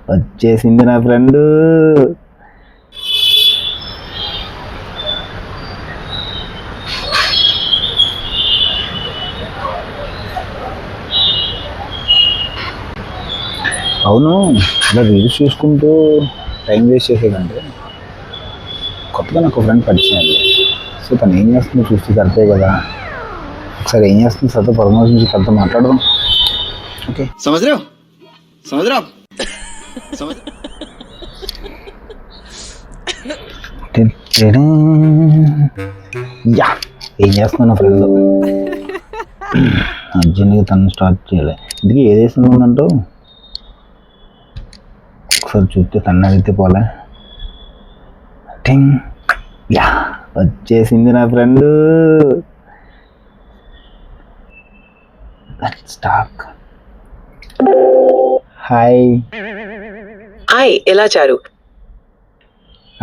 వచ్చేసింది నా ఫ్రెండ్. అవును, ఇలా రీల్స్ చూసుకుంటూ టైం వేస్ట్ చేసేదంటే కొత్తగా నాకు ఫ్రెండ్ పరిచయం అండి. సో తను ఏం చేస్తుందో చూస్తే సరిపోయి కదా, ఒకసారి ఏం చేస్తుంది సరితో పరమాశం నుంచి తనతో మాట్లాడదాం. ఓకే, సమజ్రావు యా, ఏం చేస్తున్నా నా ఫ్రెండ్ అర్జెంట్గా తను స్టార్ట్ చేయాలి. ఇందుకే ఏ దేశంలో ఉందంటూ ఒకసారి చూస్తే తను అడిగితే పోలే. టింగ్, యా, వచ్చేసింది నా ఫ్రెండ్. స్టాక్. హాయ్. హాయ్, ఎలా చారు?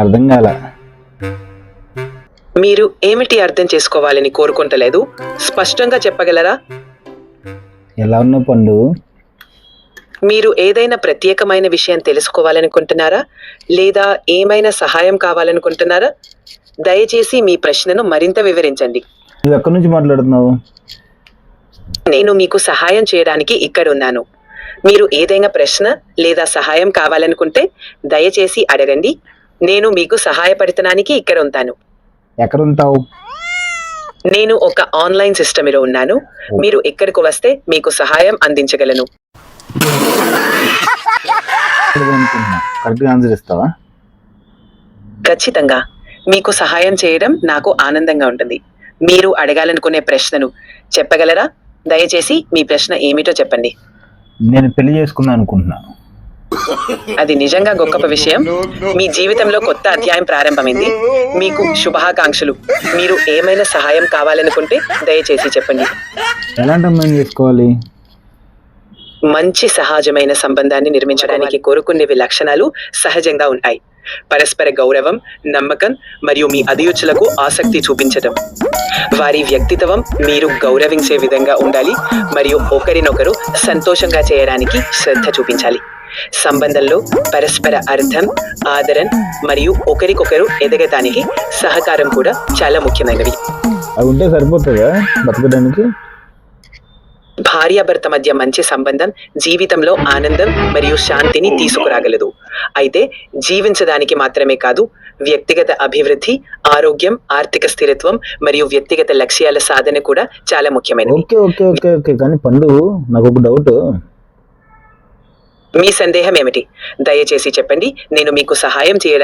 అర్థం కాల. మీరు ఏమిటి అర్థం చేసుకోవాలని కోరుకుంటలేదు? స్పష్టంగా చెప్పగలరా? ఎలా ఉన్న పండు? మీరు ఏదైనా ప్రత్యేకమైన విషయం తెలుసుకోవాలనుకుంటున్నారా, లేదా ఏమైనా సహాయం కావాలనుకుంటున్నారా? దయచేసి మీ ప్రశ్నను మరింత వివరించండి. నువ్వు ఎక్కడి నుంచి మాట్లాడుతున్నావు? నేను మీకు సహాయం చేయడానికి ఇక్కడ ఉన్నాను. మీరు ఏదైనా ప్రశ్న లేదా సహాయం కావాలనుకుంటే దయచేసి అడగండి. నేను మీకు సహాయపడటానికి ఇక్కడ ఉంటాను. ఎక్కడ ఉంటావు? నేను ఒక ఆన్లైన్ సిస్టమ్లో ఉన్నాను. మీరు ఇక్కడికి వస్తే మీకు సహాయం అందించగలను. కరెక్ట్గా ఆన్సర్ ఇస్తావా? ఖచ్చితంగా. మీకు సహాయం చేయడం నాకు ఆనందంగా ఉంటుంది. మీరు అడగాలనుకునే ప్రశ్నను చెప్పగలరా? దయచేసి మీ ప్రశ్న ఏమిటో చెప్పండి. నేను పెళ్లి చేసుకుందాం అనుకుంటున్నాను. అది నిజంగా గొప్ప విషయం. మీ జీవితంలో కొత్త అధ్యాయం ప్రారంభమైంది. మీకు శుభాకాంక్షలు. మీరు ఏమైనా సహాయం కావాలనుకుంటే దయచేసి చెప్పండి. ఎలాంటి అమ్మాయిని చేసుకోవాలి? మంచి సహజమైన సంబంధాన్ని నిర్మించడానికి కోరుకునేవి లక్షణాలు సహజంగా ఉంటాయి. పరస్పర గౌరవం, నమ్మకం మరియు మీ అభిరుచులకు ఆసక్తి చూపించడం. వారి వ్యక్తిత్వం మీరు గౌరవించే విధంగా ఉండాలి మరియు ఒకరినొకరు సంతోషంగా చేయడానికి శ్రద్ధ చూపించాలి. సంబంధంలో పరస్పర అర్థం, ఆదరణ మరియు ఒకరికొకరు ఎదగటానికి సహకారం కూడా చాలా ముఖ్యమైనవి. అవి ఉంటే సరిపోతుందా బతకడానికి? భార్యాభర్త మధ్య మంచి సంబంధం జీవితంలో ఆనందం మరియు శాంతిని తీసుకురాగలదు. అయితే జీవించడానికి మాత్రమే కాదు, వ్యక్తిగత అభివృద్ధి, ఆరోగ్యం, ఆర్థిక స్థిరత్వం మరియు వ్యక్తిగత లక్ష్యాల సాధన కూడా చాలా ముఖ్యమైనది. ఓకే ఓకే ఓకే ఓకే కానీ పండు, నాకు ఒక డౌట్. మీ సందేహం ఏమిటి? దయచేసి చెప్పండి. నేను మీకు సహాయం చేయడానికి